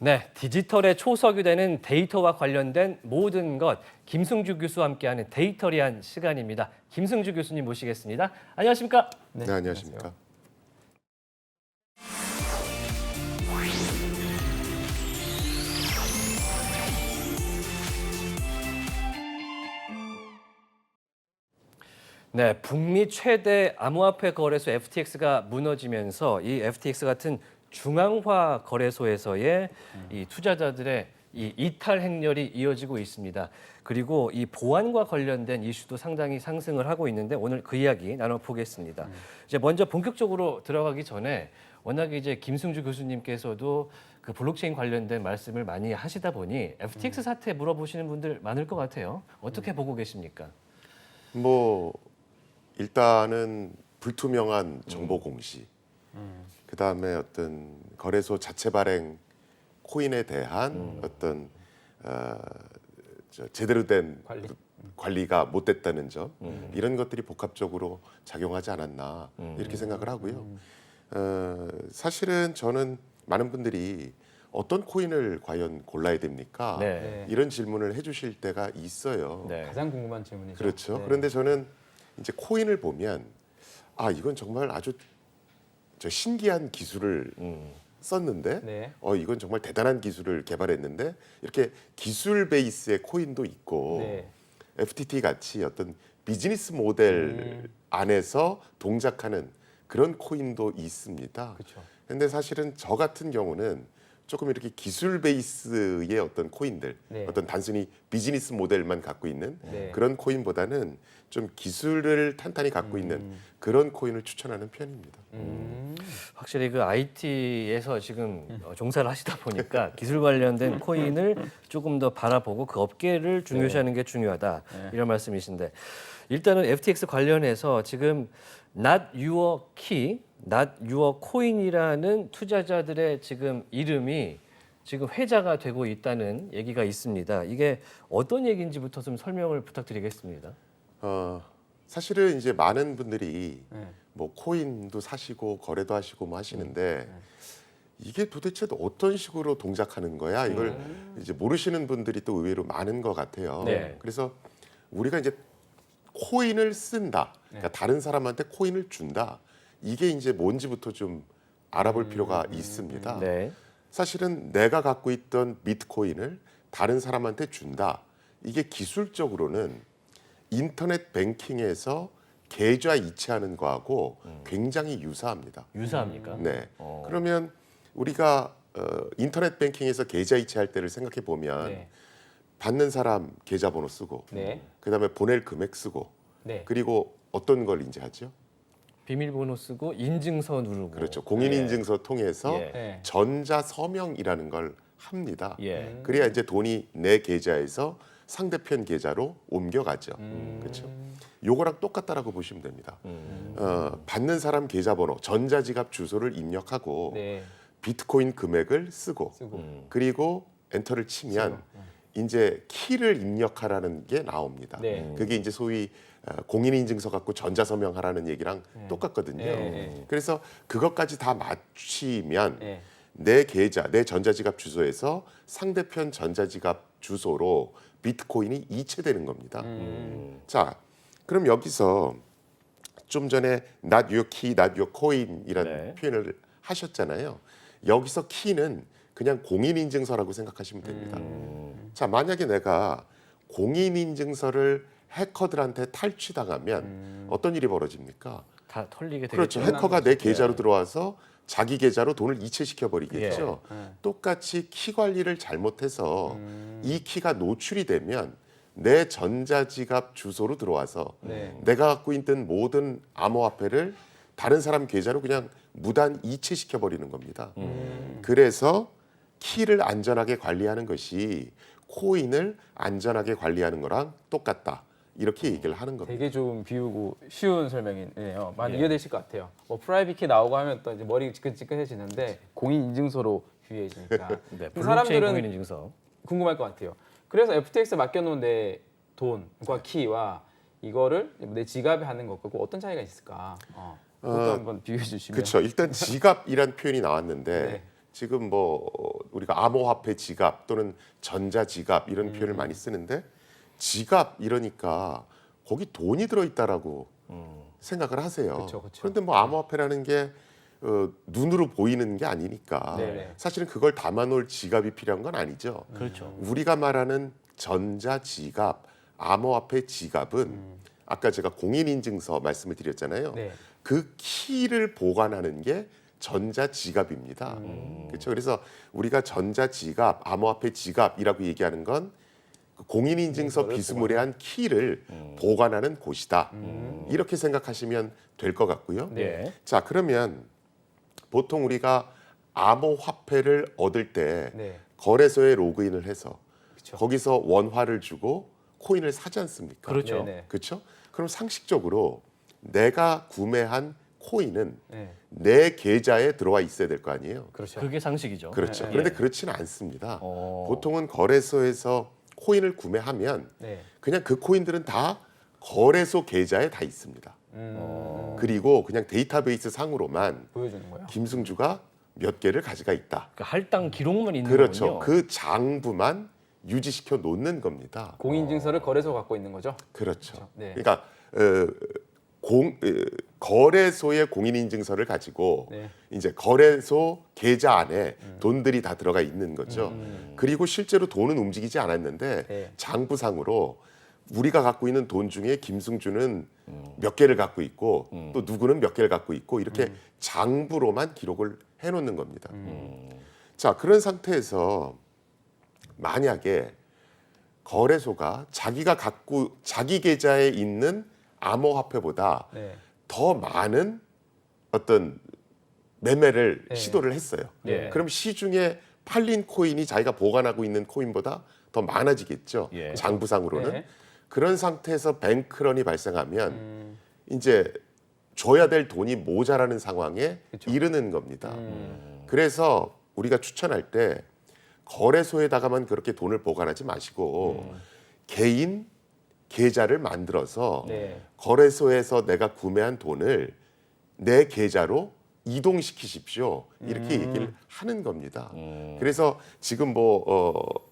네, 디지털의 초석이 되는 데이터와 관련된 모든 것, 김승주 교수와 함께하는 데이터리한 시간입니다. 김승주 교수님 모시겠습니다. 안녕하십니까? 네, 안녕하십니까. 네, 북미 최대 암호화폐 거래소 FTX가 무너지면서 이 FTX 같은 중앙화 거래소에서의 이 투자자들의 이 이탈 행렬이 이어지고 있습니다. 그리고 이 보안과 관련된 이슈도 상당히 상승을 하고 있는데 오늘 그 이야기 나눠보겠습니다. 이제 먼저 본격적으로 들어가기 전에 워낙에 이제 김승주 교수님께서도 그 블록체인 관련된 말씀을 많이 하시다 보니 FTX 사태 물어보시는 분들 많을 것 같아요. 어떻게 보고 계십니까? 뭐 일단은 불투명한 정보 공시, 그다음에 어떤 거래소 자체 발행 코인에 대한 어떤 제대로 된 관리가 못 됐다는 점, 이런 것들이 복합적으로 작용하지 않았나 이렇게 생각을 하고요. 사실은 저는 많은 분들이 어떤 코인을 과연 골라야 됩니까? 네. 이런 질문을 해주실 때가 있어요. 네. 가장 궁금한 질문이죠. 그렇죠. 네. 그런데 저는 이제 코인을 보면 이건 정말 아주 신기한 기술을 썼는데 네. 이건 정말 대단한 기술을 개발했는데 이렇게 기술 베이스의 코인도 있고 네. FTT 같이 어떤 비즈니스 모델 안에서 동작하는 그런 코인도 있습니다. 그렇죠. 근데 사실은 저 같은 경우는 조금 이렇게 기술 베이스의 어떤 코인들, 네. 어떤 단순히 비즈니스 모델만 갖고 있는 네. 그런 코인보다는 좀 기술을 탄탄히 갖고 있는 그런 코인을 추천하는 편입니다. 확실히 그 IT에서 지금 종사를 하시다 보니까 기술 관련된 코인을 조금 더 바라보고 그 업계를 중요시하는 게 중요하다 이런 말씀이신데 일단은 FTX 관련해서 지금 Not Your Key, Not Your Coin이라는 투자자들의 지금 이름이 지금 회자가 되고 있다는 얘기가 있습니다. 이게 어떤 얘기인지부터 좀 설명을 부탁드리겠습니다. 사실은 이제 많은 분들이 네. 뭐 코인도 사시고 거래도 하시고 뭐 하시는데 이게 도대체 어떤 식으로 동작하는 거야? 이걸 이제 모르시는 분들이 또 의외로 많은 것 같아요. 네. 그래서 우리가 이제 코인을 쓴다, 그러니까 다른 사람한테 코인을 준다. 이게 이제 뭔지부터 좀 알아볼 필요가 있습니다. 네. 사실은 내가 갖고 있던 비트코인을 다른 사람한테 준다. 이게 기술적으로는 인터넷 뱅킹에서 계좌 이체하는 거하고 굉장히 유사합니다. 유사합니까? 네. 그러면 우리가 인터넷 뱅킹에서 계좌 이체할 때를 생각해 보면 네. 받는 사람 계좌번호 쓰고, 네. 그다음에 보낼 금액 쓰고, 네. 그리고 어떤 걸 이제 하죠? 비밀번호 쓰고 인증서 누르고. 그렇죠. 공인인증서 통해서 예. 네. 전자 서명이라는 걸 합니다. 예. 그래야 이제 돈이 내 계좌에서 상대편 계좌로 옮겨가죠. 그렇죠. 요거랑 똑같다라고 보시면 됩니다. 받는 사람 계좌번호, 전자지갑 주소를 입력하고 네. 비트코인 금액을 쓰고 그리고 엔터를 치면 이제 키를 입력하라는 게 나옵니다. 네. 그게 이제 소위 공인인증서 갖고 전자서명하라는 얘기랑 똑같거든요. 네. 그래서 그것까지 다 맞추면 네. 내 계좌, 내 전자지갑 주소에서 상대편 전자지갑 주소로 비트코인이 이체되는 겁니다. 자, 그럼 여기서 좀 전에 not your key, not your coin이라는 네. 표현을 하셨잖아요. 여기서 키는 그냥 공인인증서라고 생각하시면 됩니다. 자, 만약에 내가 공인인증서를 해커들한테 탈취당하면 어떤 일이 벌어집니까? 다 털리게 되겠죠. 그렇죠. 해커가 내 계좌로 들어와서 자기 계좌로 돈을 이체시켜 버리겠죠. 똑같이 키 관리를 잘못해서 이 키가 노출이 되면 내 전자지갑 주소로 들어와서 네. 내가 갖고 있던 모든 암호화폐를 다른 사람 계좌로 그냥 무단 이체시켜 버리는 겁니다. 그래서 키를 안전하게 관리하는 것이 코인을 안전하게 관리하는 거랑 똑같다. 이렇게 얘기를 하는 겁니다. 되게 좀 비우고 쉬운 설명이네요. 많이 이해되실 것 같아요. 뭐 프라이빗 키 나오고 하면 또 이제 머리 지끈지끈해지는데 공인 인증서로 비유해지니까 네, 그 블록체인 사람들은 공인인증서. 궁금할 것 같아요. 그래서 FTX 맡겨놓은 내 돈과 키와 이거를 내 지갑에 하는 것과 어떤 차이가 있을까? 그것도 한번 비유해 주시면. 그렇죠. 일단 지갑이란 표현이 나왔는데 네. 지금 뭐 우리가 암호화폐 지갑 또는 전자지갑 이런 표현을 많이 쓰는데 지갑 이러니까 거기 돈이 들어있다라고 생각을 하세요. 그쵸, 그쵸. 그런데 뭐 암호화폐라는 게 눈으로 보이는 게 아니니까 네네. 사실은 그걸 담아놓을 지갑이 필요한 건 아니죠. 그렇죠. 우리가 말하는 전자지갑, 암호화폐 지갑은 아까 제가 공인인증서 말씀을 드렸잖아요. 네. 그 키를 보관하는 게 전자지갑입니다. 그렇죠. 그래서 우리가 전자지갑, 암호화폐 지갑이라고 얘기하는 건그 공인인증서 비스무리한 키를 보관하는 곳이다. 이렇게 생각하시면 될 것 같고요. 네. 자, 그러면 보통 우리가 암호화폐를 얻을 때 네. 거래소에 로그인을 해서 그쵸. 거기서 원화를 주고 코인을 사지 않습니까? 그렇죠. 네네. 그렇죠? 그럼 상식적으로 내가 구매한 코인은 네. 내 계좌에 들어와 있어야 될 거 아니에요. 그렇죠. 그게 상식이죠. 그렇죠. 예. 그런데 그렇지는 않습니다. 어. 보통은 거래소에서 코인을 구매하면 네. 그냥 그 코인들은 다 거래소 계좌에 다 있습니다. 그리고 그냥 데이터베이스 상으로만 보여주는 거예요. 김승주가 몇 개를 가져가 있다. 그 할당 기록만 있는 그렇죠. 거군요. 그 장부만 유지시켜 놓는 겁니다. 공인증서를 거래소 갖고 있는 거죠. 그렇죠. 네. 그러니까 거래소의 공인인증서를 가지고 네. 이제 거래소 계좌 안에 돈들이 다 들어가 있는 거죠. 그리고 실제로 돈은 움직이지 않았는데 네. 장부상으로 우리가 갖고 있는 돈 중에 김승주는 몇 개를 갖고 있고 또 누구는 몇 개를 갖고 있고 이렇게 장부로만 기록을 해놓는 겁니다. 자, 그런 상태에서 만약에 거래소가 자기가 갖고 자기 계좌에 있는 암호화폐보다 네. 더 많은 어떤 매매를 네. 시도를 했어요. 예. 그럼 시중에 팔린 코인이 자기가 보관하고 있는 코인보다 더 많아지겠죠. 예. 장부상으로는. 네. 그런 상태에서 뱅크런이 발생하면 이제 줘야 될 돈이 모자라는 상황에 그쵸. 이르는 겁니다. 그래서 우리가 추천할 때 거래소에다가만 그렇게 돈을 보관하지 마시고 개인 계좌를 만들어서 네. 거래소에서 내가 구매한 돈을 내 계좌로 이동시키십시오. 이렇게 얘기를 하는 겁니다. 그래서 지금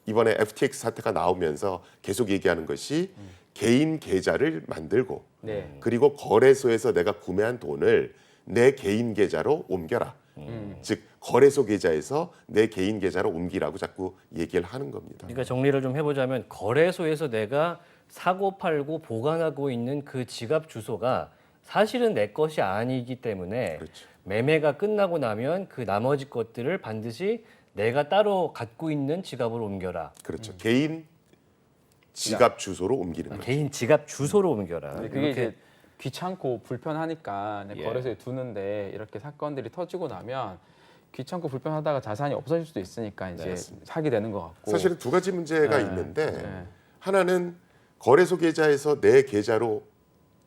이번에 FTX 사태가 나오면서 계속 얘기하는 것이 개인 계좌를 만들고 네. 그리고 거래소에서 내가 구매한 돈을 내 개인 계좌로 옮겨라. 즉 거래소 계좌에서 내 개인 계좌로 옮기라고 자꾸 얘기를 하는 겁니다. 그러니까 정리를 좀 해보자면 거래소에서 내가 사고 팔고 보관하고 있는 그 지갑 주소가 사실은 내 것이 아니기 때문에 그렇죠. 매매가 끝나고 나면 그 나머지 것들을 반드시 내가 따로 갖고 있는 지갑으로 옮겨라. 그렇죠. 개인 지갑 주소로 옮기는 거죠. 개인 지갑 주소로 옮겨라. 근데 그게 이렇게 이제 귀찮고 불편하니까 예. 거래소에 두는데 이렇게 사건들이 터지고 나면 귀찮고 불편하다가 자산이 없어질 수도 있으니까 이제 사게 되는 것 같고. 사실은 두 가지 문제가 네. 있는데 네. 하나는 거래소 계좌에서 내 계좌로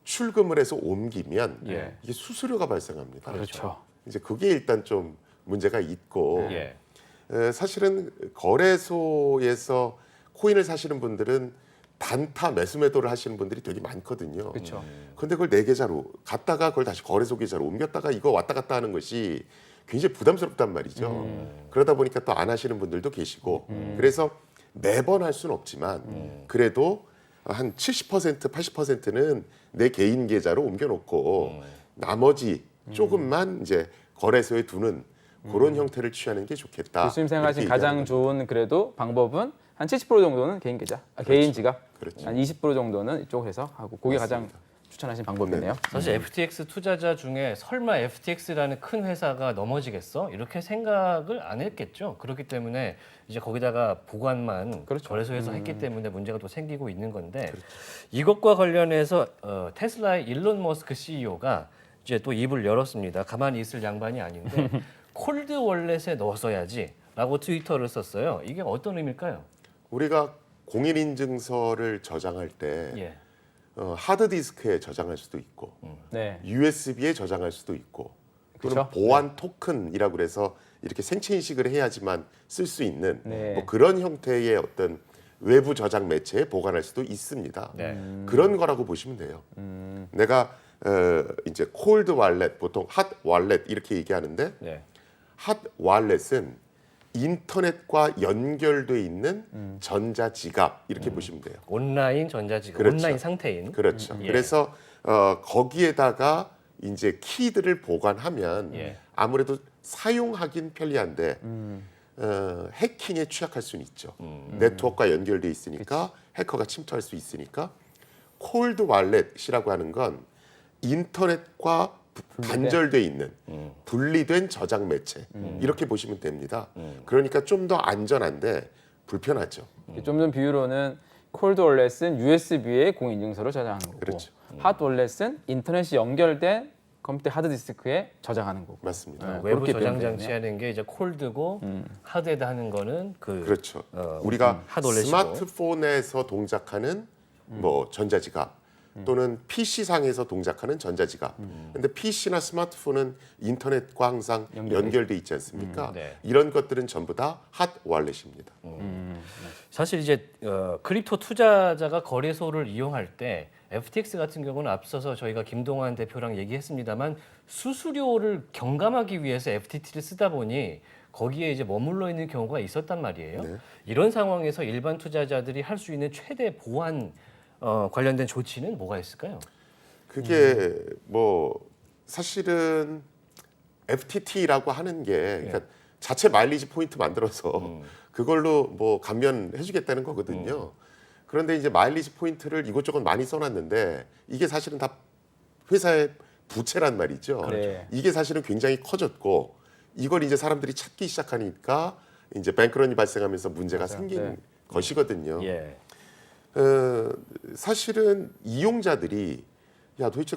출금을 해서 옮기면 예. 이게 수수료가 발생합니다. 그렇죠. 이제 그게 일단 좀 문제가 있고 예. 사실은 거래소에서 코인을 사시는 분들은 단타 매수 매도를 하시는 분들이 되게 많거든요. 그렇죠. 근데 그걸 내 계좌로 갔다가 그걸 다시 거래소 계좌로 옮겼다가 이거 왔다 갔다 하는 것이 굉장히 부담스럽단 말이죠. 그러다 보니까 또 안 하시는 분들도 계시고 그래서 매번 할 수는 없지만 그래도 한 70% 80%는 내 개인 계좌로 옮겨놓고 나머지 조금만 이제 거래소에 두는 그런 형태를 취하는 게 좋겠다. 교수님 생각하신 이렇게 가장 얘기하는 좋은 그래도 방법은 한 70% 정도는 개인 계좌, 개인 지갑, 그렇죠. 한 20% 정도는 이쪽에서 하고 그게 가장 추천하신 방법이네요. 사실 FTX 투자자 중에 설마 FTX라는 큰 회사가 넘어지겠어? 이렇게 생각을 안 했겠죠. 그렇기 때문에 이제 거기다가 보관만 그렇죠. 거래소에서 했기 때문에 문제가 또 생기고 있는 건데 이것과 관련해서 테슬라의 일론 머스크 CEO가 이제 또 입을 열었습니다. 가만히 있을 양반이 아닌데 콜드 월렛에 넣었어야지라고 트위터를 썼어요. 이게 어떤 의미일까요? 우리가 공인인증서를 저장할 때 예. 하드디스크에 저장할 수도 있고 네. USB에 저장할 수도 있고 또는 그쵸? 보안 토큰이라고 그래서 이렇게 생체 인식을 해야지만 쓸 수 있는 네. 뭐 그런 형태의 어떤 외부 저장 매체에 보관할 수도 있습니다. 네. 그런 거라고 보시면 돼요. 내가 이제 콜드 월렛 보통 핫 월렛 이렇게 얘기하는데 네. 핫 월렛은 인터넷과 연결돼 있는 전자지갑 이렇게 보시면 돼요. 온라인 전자지갑, 그렇죠. 온라인 상태인. 그렇죠. 예. 그래서 거기에다 이제 키들을 보관하면 예. 아무래도 사용하긴 편리한데 해킹에 취약할 수는 있죠. 네트워크가 연결돼 있으니까 해커가 침투할 수 있으니까 콜드 월렛이라고 하는 건 인터넷과 단절돼 있는 분리된 저장 매체 이렇게 보시면 됩니다. 그러니까 좀 더 안전한데 불편하죠. 좀 전 비유로는 콜드 월렛은 USB에 공인인증서를 저장하는 거고 그렇죠. 핫 월렛은 인터넷이 연결된 컴퓨터 하드디스크에 저장하는 거고. 맞습니다. 외부 그렇게 저장 배우면 장치 하는 게 이제 콜드고 하드에다 하는 거는 그렇죠. 우리가 핫월렛이고. 스마트폰에서 동작하는 뭐 전자지갑 또는 PC 상에서 동작하는 전자지갑. 근데 PC나 스마트폰은 인터넷과 항상 연결돼 있지 않습니까? 네. 이런 것들은 전부 다 핫 월렛입니다. 사실 이제 크립토 투자자가 거래소를 이용할 때 FTX 같은 경우는 앞서서 저희가 김동완 대표랑 얘기했습니다만 수수료를 경감하기 위해서 FTT를 쓰다 보니 거기에 이제 머물러 있는 경우가 있었단 말이에요. 네. 이런 상황에서 일반 투자자들이 할 수 있는 최대 보안 관련된 조치는 뭐가 있을까요? 그게 뭐 사실은 FTT라고 하는 게 그러니까 자체 마일리지 포인트 만들어서 그걸로 뭐 감면해주겠다는 거거든요. 그런데 이제 마일리지 포인트를 이곳저곳 많이 써놨는데 이게 사실은 다 회사의 부채란 말이죠. 그렇죠. 이게 사실은 굉장히 커졌고 이걸 이제 사람들이 찾기 시작하니까 이제 뱅크런이 발생하면서 문제가 생긴 네. 것이거든요. 예. 사실은 이용자들이 야 도대체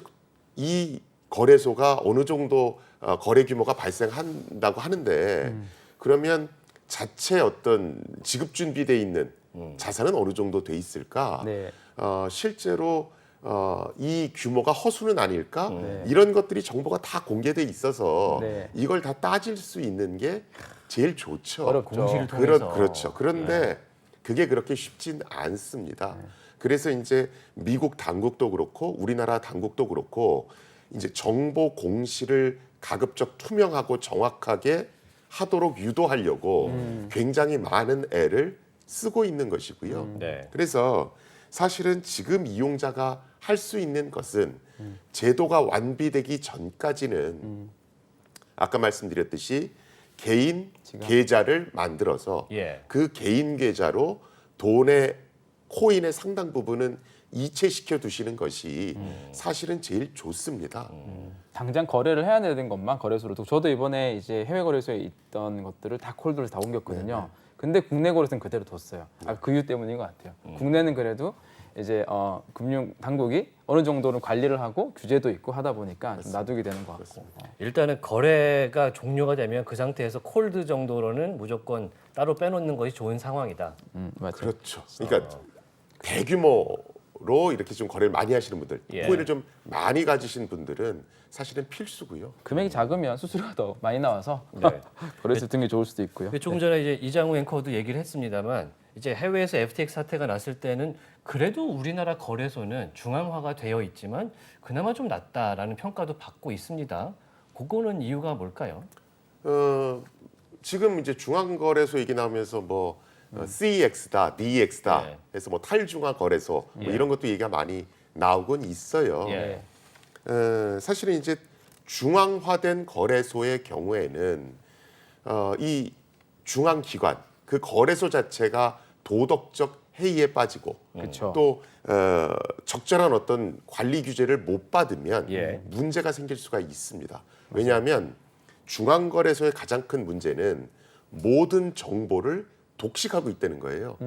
이 거래소가 어느 정도 거래 규모가 발생한다고 하는데 그러면 자체 어떤 지급 준비돼 있는 자산은 어느 정도 돼 있을까? 네. 실제로 이 규모가 허수는 아닐까? 네. 이런 것들이 정보가 다 공개돼 있어서 네. 이걸 다 따질 수 있는 게 제일 좋죠. 어렵죠. 공시를 통해서. 그렇죠. 그런데 그게 그렇게 쉽진 않습니다. 그래서 이제 미국 당국도 그렇고 우리나라 당국도 그렇고 이제 정보 공시를 가급적 투명하고 정확하게 하도록 유도하려고 굉장히 많은 애를 쓰고 있는 것이고요. 네. 그래서 사실은 지금 이용자가 할 수 있는 것은 제도가 완비되기 전까지는 아까 말씀드렸듯이 개인 계좌를 만들어서 예. 그 개인 계좌로 돈의 코인의 상당 부분은 이체시켜 두시는 것이 사실은 제일 좋습니다. 당장 거래를 해야 되는 것만 거래소로 두고 저도 이번에 이제 해외 거래소에 있던 것들을 다 콜드로 다 옮겼거든요. 근데 국내 거래소는 그대로 뒀어요. 그 이유 때문인 것 같아요. 국내는 그래도 이제 금융 당국이 어느 정도는 관리를 하고 규제도 있고 하다 보니까 좀 놔두게 되는 것 같고. 일단은 거래가 종료가 되면 그 상태에서 콜드 정도로는 무조건 따로 빼놓는 것이 좋은 상황이다. 맞죠. 그렇죠. 그러니까 대규모로 이렇게 좀 거래를 많이 하시는 분들, 예. 코인을 좀 많이 가지신 분들은 사실은 필수고요. 금액이 작으면 수수료가 더 많이 나와서 네. 거래소 등게 좋을 수도 있고요. 근데 조금 전에 이제 이장우 앵커도 얘기를 했습니다만 이제 해외에서 FTX 사태가 났을 때는 그래도 우리나라 거래소는 중앙화가 되어 있지만 그나마 좀 낫다라는 평가도 받고 있습니다. 그거는 이유가 뭘까요? 지금 이제 중앙거래소 얘기 나오면서 뭐 CEX다, DEX다 네. 해서 뭐 탈중앙 거래소 뭐 이런 것도 얘기가 많이 나오곤 있어요. 예. 사실은 이제 중앙화된 거래소의 경우에는 이 중앙기관 그 거래소 자체가 도덕적 해이에 빠지고 그렇죠. 또 적절한 어떤 관리 규제를 못 받으면 예. 문제가 생길 수가 있습니다. 왜냐하면 중앙거래소의 가장 큰 문제는 모든 정보를 독식하고 있다는 거예요.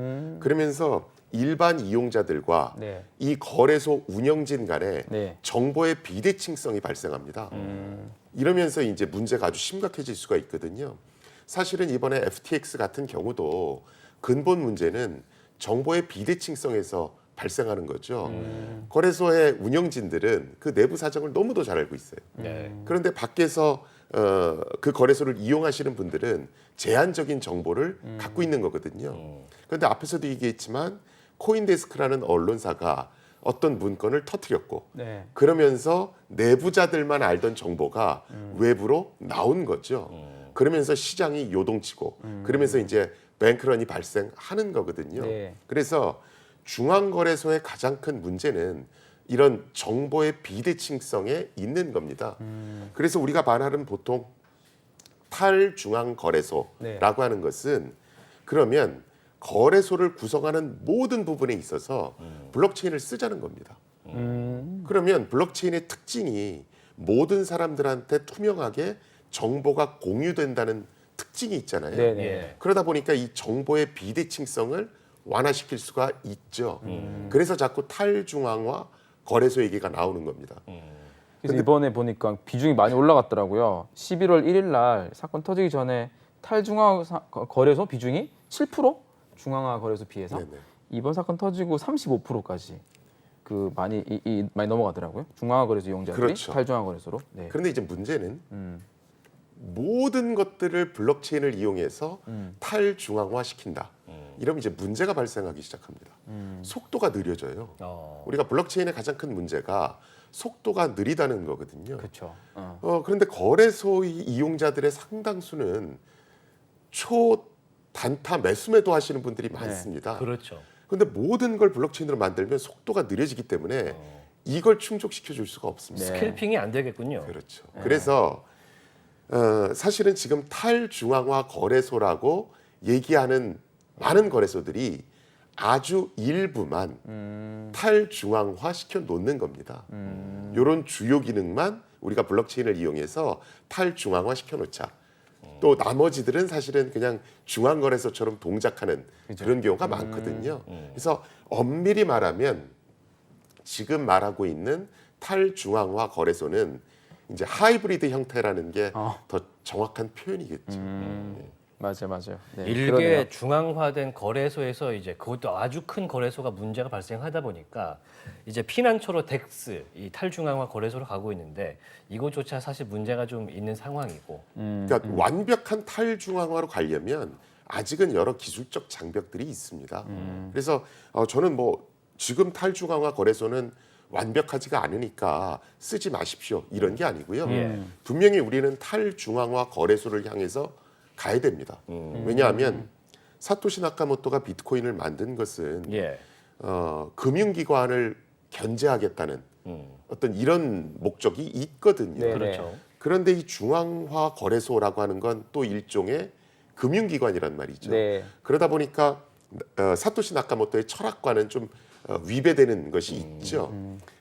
그러면서 일반 이용자들과 네. 이 거래소 운영진 간에 네. 정보의 비대칭성이 발생합니다. 이러면서 이제 문제가 아주 심각해질 수가 있거든요. 사실은 이번에 FTX 같은 경우도 근본 문제는 정보의 비대칭성에서 발생하는 거죠. 거래소의 운영진들은 그 내부 사정을 너무도 잘 알고 있어요. 네. 그런데 밖에서 그 거래소를 이용하시는 분들은 제한적인 정보를 갖고 있는 거거든요. 그런데 앞에서도 얘기했지만 코인데스크라는 언론사가 어떤 문건을 터뜨렸고 네. 그러면서 내부자들만 알던 정보가 외부로 나온 거죠. 그러면서 시장이 요동치고 그러면서 이제 뱅크런이 발생하는 거거든요. 네. 그래서 중앙거래소의 가장 큰 문제는 이런 정보의 비대칭성에 있는 겁니다. 그래서 우리가 말하는 보통 탈중앙거래소라고 네. 하는 것은 그러면 거래소를 구성하는 모든 부분에 있어서 블록체인을 쓰자는 겁니다. 그러면 블록체인의 특징이 모든 사람들한테 투명하게 정보가 공유된다는 특징이 있잖아요. 네네. 예. 그러다 보니까 이 정보의 비대칭성을 완화시킬 수가 있죠. 그래서 자꾸 탈중앙화 거래소 얘기가 나오는 겁니다. 그래서 이번에 보니까 비중이 많이 올라갔더라고요. 11월 1일 날 사건 터지기 전에 탈중앙 거래소 비중이 7% 중앙화 거래소 비해서 네네. 이번 사건 터지고 35%까지 그 많이 많이 넘어가더라고요. 중앙화 거래소 이용자들이 그렇죠. 탈중앙 거래소로. 네. 그런데 이제 문제는 모든 것들을 블록체인을 이용해서 탈중앙화 시킨다. 이러면 이제 문제가 발생하기 시작합니다. 속도가 느려져요. 우리가 블록체인의 가장 큰 문제가 속도가 느리다는 거거든요. 그렇죠. 그런데 거래소 이용자들의 상당수는 초단타 매수매도 하시는 분들이 많습니다. 그렇죠. 그런데 모든 걸 블록체인으로 만들면 속도가 느려지기 때문에 이걸 충족시켜 줄 수가 없습니다. 네. 스캘핑이 안 되겠군요. 그렇죠. 그래서 사실은 지금 탈중앙화 거래소라고 얘기하는 많은 거래소들이 아주 일부만 탈중앙화 시켜 놓는 겁니다. 이런 주요 기능만 우리가 블록체인을 이용해서 탈중앙화 시켜 놓자. 또 나머지들은 사실은 그냥 중앙거래소처럼 동작하는 그런 경우가 많거든요. 그래서 엄밀히 말하면 지금 말하고 있는 탈중앙화 거래소는 이제 하이브리드 형태라는 게 더 정확한 표현이겠죠. 맞아요. 네. 일개 그러네요. 중앙화된 거래소에서 이제 그것도 아주 큰 거래소가 문제가 발생하다 보니까 이제 피난처로 덱스 이 탈중앙화 거래소로 가고 있는데 이것조차 사실 문제가 좀 있는 상황이고. 그러니까 완벽한 탈중앙화로 가려면 아직은 여러 기술적 장벽들이 있습니다. 그래서 저는 뭐 지금 탈중앙화 거래소는 완벽하지가 않으니까 쓰지 마십시오 이런 게 아니고요. 분명히 우리는 탈중앙화 거래소를 향해서 가야 됩니다. 왜냐하면 사토시 나카모토가 비트코인을 만든 것은 예. 금융기관을 견제하겠다는 어떤 이런 목적이 있거든요. 네. 그렇죠. 그런데 이 중앙화 거래소라고 하는 건 또 일종의 금융기관이란 말이죠. 네. 그러다 보니까 사토시 나카모토의 철학과는 좀 위배되는 것이 있죠.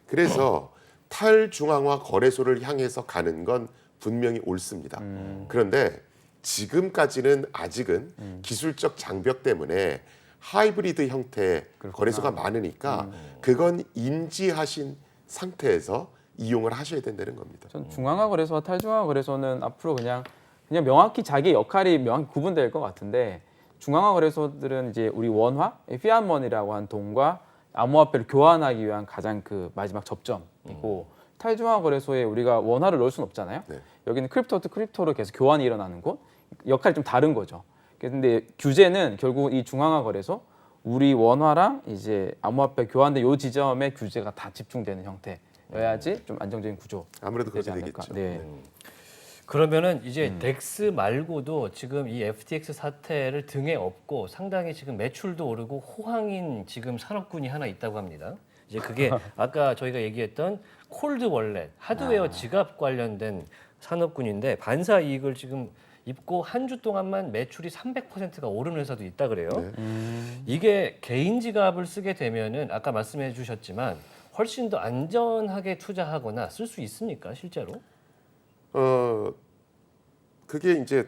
그래서 탈중앙화 거래소를 향해서 가는 건 분명히 옳습니다. 그런데 지금까지는 아직은 기술적 장벽 때문에 하이브리드 형태의 거래소가 많으니까 그건 인지하신 상태에서 이용을 하셔야 된다는 겁니다. 전 중앙화 거래소와 탈중앙화 거래소는 앞으로 그냥 명확히 자기 역할이 명확히 구분될 것 같은데 중앙화 거래소들은 이제 우리 원화, 피앗머니라고 한 돈과 암호화폐를 교환하기 위한 가장 그 마지막 접점이고 탈중앙화 거래소에 우리가 원화를 넣을 수는 없잖아요. 네. 여기는 크립토 또 크립토로 계속 교환이 일어나는 곳, 역할이 좀 다른 거죠. 근데 규제는 결국 이 중앙화 거래소, 우리 원화랑 이제 암호화폐 교환된 요 지점에 규제가 다 집중되는 형태여야지 좀 안정적인 구조. 아무래도 되지 그렇게 않을까. 되겠죠. 네. 그러면은 이제 덱스 말고도 지금 이 FTX 사태를 등에 업고 상당히 지금 매출도 오르고 호황인 지금 산업군이 하나 있다고 합니다. 이제 그게 아까 저희가 얘기했던 콜드 월렛, 하드웨어 지갑 관련된 산업군인데 반사 이익을 지금 입고 한 주 동안만 매출이 300%가 오른 회사도 있다 그래요. 이게 개인 지갑을 쓰게 되면은 아까 말씀해 주셨지만 훨씬 더 안전하게 투자하거나 쓸 수 있습니까, 실제로? 그게 이제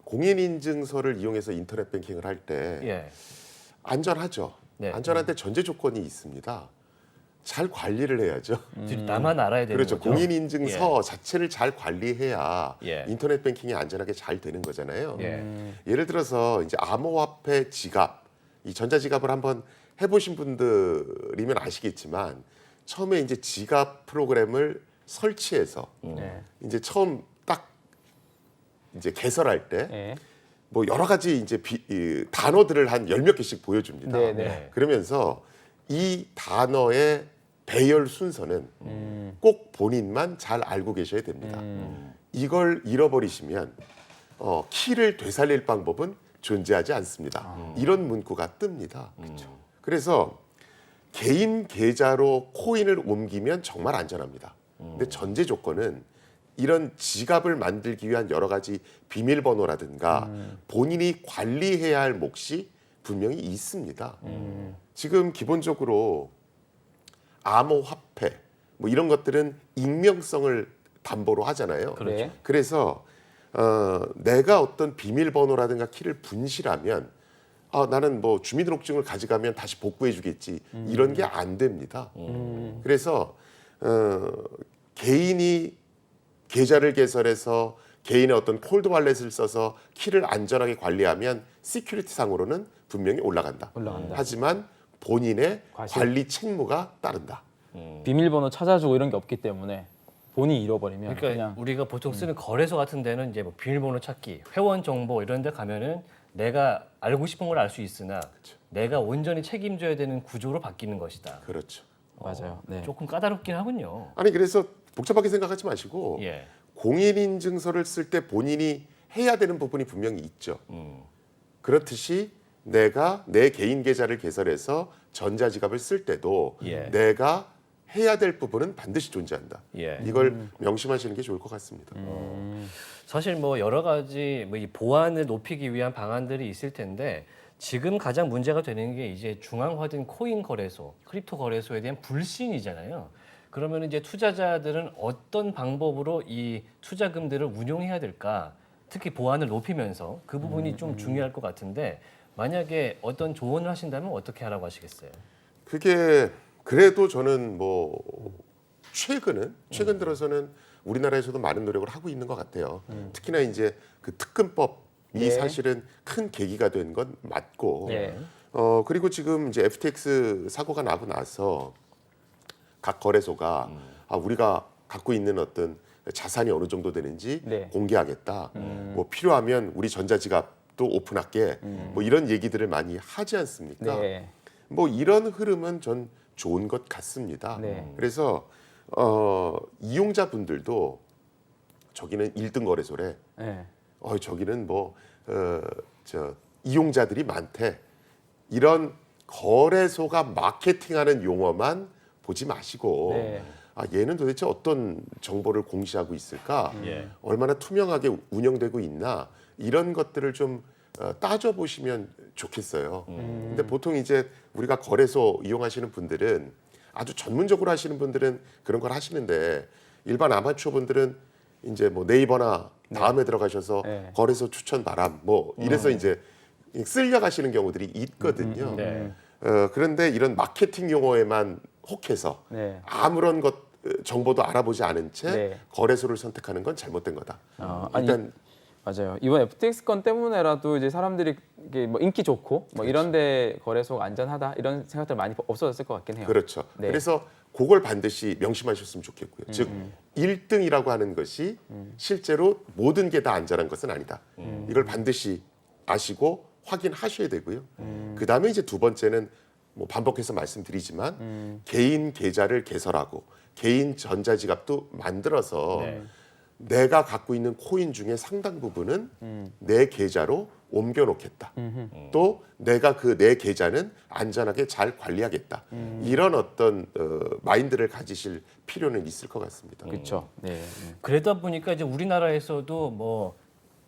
공인 인증서를 이용해서 인터넷 뱅킹을 할 때 예. 안전하죠. 네. 안전한데 전제 조건이 있습니다. 잘 관리를 해야죠. 나만 알아야 되는 그렇죠. 거죠. 공인 인증서 자체를 잘 관리해야 예. 인터넷 뱅킹이 안전하게 잘 되는 거잖아요. 예. 예를 들어서 이제 암호화폐 지갑, 이 전자지갑을 한번 해보신 분들이면 아시겠지만 처음에 이제 지갑 프로그램을 설치해서 네. 이제 처음 딱 이제 개설할 때 네. 뭐 여러 가지 이제 이 단어들을 한 열 몇 개씩 보여줍니다. 네, 네. 그러면서 이 단어의 배열 순서는 꼭 본인만 잘 알고 계셔야 됩니다. 이걸 잃어버리시면 키를 되살릴 방법은 존재하지 않습니다. 이런 문구가 뜹니다. 그래서 개인 계좌로 코인을 옮기면 정말 안전합니다. 근데 전제 조건은 이런 지갑을 만들기 위한 여러 가지 비밀번호라든가 본인이 관리해야 할 몫이 분명히 있습니다. 지금 기본적으로 암호화폐 뭐 이런 것들은 익명성을 담보로 하잖아요. 그렇죠. 그래서 내가 어떤 비밀번호라든가 키를 분실하면 나는 뭐 주민등록증을 가져가면 다시 복구해주겠지 이런 게 안 됩니다. 그래서 개인이 계좌를 개설해서 개인의 어떤 콜드 월렛을 써서 키를 안전하게 관리하면 시큐리티 상으로는 분명히 올라간다. 하지만 본인의 과실. 관리 책무가 따른다. 비밀번호 찾아주고 이런 게 없기 때문에 본인이 잃어버리면 그러니까 그냥 우리가 보통 쓰는 거래소 같은 데는 이제 뭐 비밀번호 찾기, 회원 정보 이런 데 가면은 내가 알고 싶은 걸 알 수 있으나 내가 온전히 책임져야 되는 구조로 바뀌는 것이다. 그렇죠. 맞아요. 네. 조금 까다롭긴 하군요. 아니 그래서 복잡하게 생각하지 마시고 예. 공인인증서를 쓸 때 본인이 해야 되는 부분이 분명히 있죠. 그렇듯이 내가 내 개인 계좌를 개설해서 전자지갑을 쓸 때도 예. 내가 해야 될 부분은 반드시 존재한다. 예. 이걸 명심하시는 게 좋을 것 같습니다. 사실 뭐 여러 가지 뭐 이 보안을 높이기 위한 방안들이 있을 텐데 지금 가장 문제가 되는 게 이제 중앙화된 코인 거래소, 크립토 거래소에 대한 불신이잖아요. 그러면 이제 투자자들은 어떤 방법으로 이 투자금들을 운용해야 될까? 특히 보안을 높이면서 그 부분이 좀 중요할 것 같은데 만약에 어떤 조언을 하신다면 어떻게 하라고 하시겠어요? 그게 그래도 저는 뭐 최근 들어서는 우리나라에서도 많은 노력을 하고 있는 것 같아요. 특히나 이제 그 특근법이 네. 사실은 큰 계기가 된 건 맞고, 네. 그리고 지금 이제 FTX 사고가 나고 나서 각 거래소가 우리가 갖고 있는 어떤 자산이 어느 정도 되는지 네. 공개하겠다. 뭐 필요하면 우리 전자지갑도 오픈할게. 뭐 이런 얘기들을 많이 하지 않습니까? 네. 뭐 이런 흐름은 전 좋은 것 같습니다. 네. 그래서 이용자분들도 저기는 1등 거래소래. 네. 저기는 뭐 이용자들이 많대. 이런 거래소가 마케팅하는 용어만 보지 마시고 네. 얘는 도대체 어떤 정보를 공시하고 있을까? 예. 얼마나 투명하게 운영되고 있나? 이런 것들을 좀 따져보시면 좋겠어요. 근데 보통 이제 우리가 거래소 이용하시는 분들은 아주 전문적으로 하시는 분들은 그런 걸 하시는데 일반 아마추어 분들은 이제 뭐 네이버나 다음에 들어가셔서 네. 거래소 추천 바람 뭐 이래서 이제 쓸려가시는 경우들이 있거든요. 네. 그런데 이런 마케팅 용어에만 혹해서 네. 아무런 정보도 알아보지 않은 채 네. 거래소를 선택하는 건 잘못된 거다. 아니, 일단 맞아요. 이번 FTX 건 때문에라도 이제 사람들이 이게 뭐 인기 좋고 뭐 이런데 거래소가 안전하다 이런 생각들 많이 없어졌을 것 같긴 해요. 그렇죠. 네. 그래서 그걸 반드시 명심하셨으면 좋겠고요. 즉 1등이라고 하는 것이 실제로 모든 게 다 안전한 것은 아니다. 이걸 반드시 아시고 확인하셔야 되고요. 그다음에 이제 두 번째는 뭐 반복해서 말씀드리지만 개인 계좌를 개설하고 개인 전자지갑도 만들어서 네. 내가 갖고 있는 코인 중에 상당 부분은 내 계좌로 옮겨놓겠다. 또 내가 그 내 계좌는 안전하게 잘 관리하겠다. 이런 어떤 마인드를 가지실 필요는 있을 것 같습니다. 그렇죠. 네. 그러다 보니까 이제 우리나라에서도 뭐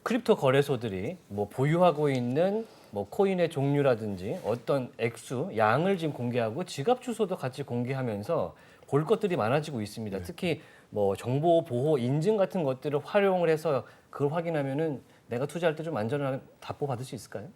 크립토 거래소들이 뭐 보유하고 있는 뭐 코인의 종류라든지 어떤 액수, 양을 지금 공개하고 지갑 주소도 같이 공개하면서 볼 것들이 많아지고 있습니다. 특히 뭐 정보 보호 인증 같은 것들을 활용을 해서 그걸 확인하면은 내가 투자할 때 좀 안전한 답보 받을 수 있을까요?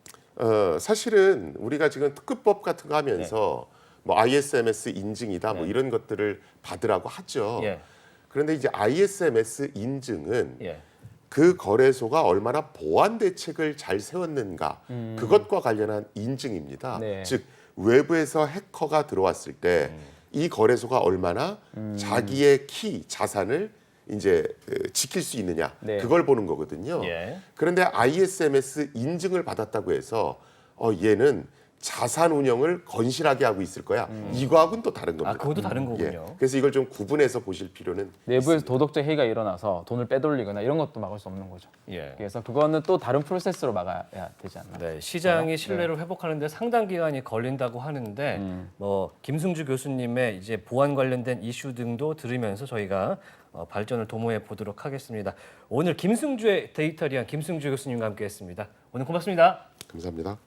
사실은 우리가 지금 특급법 같은 거 하면서 뭐 ISMS 인증이다 뭐 네. 이런 것들을 받으라고 하죠. 예. 그런데 이제 ISMS 인증은 예. 그 거래소가 얼마나 보안 대책을 잘 세웠는가 그것과 관련한 인증입니다. 네. 즉 외부에서 해커가 들어왔을 때 이 거래소가 얼마나 자기의 키 자산을 이제 지킬 수 있느냐 네. 그걸 보는 거거든요. 예. 그런데 ISMS 인증을 받았다고 해서 얘는 자산 운영을 건실하게 하고 있을 거야. 이거하고는 또 다른 겁니다. 아, 그것도 다른 거군요. 그래서 이걸 좀 구분해서 보실 필요는 내부에서 도덕적 해이가 일어나서 돈을 빼돌리거나 이런 것도 막을 수 없는 거죠. 예. 그래서 그거는 또 다른 프로세스로 막아야 되지 않나. 네, 시장이 신뢰를 회복하는데 상당 기간이 걸린다고 하는데 뭐 김승주 교수님의 이제 보안 관련된 이슈 등도 들으면서 저희가 발전을 도모해 보도록 하겠습니다. 오늘 김승주의 데이터리안 김승주 교수님과 함께했습니다. 오늘 고맙습니다. 감사합니다.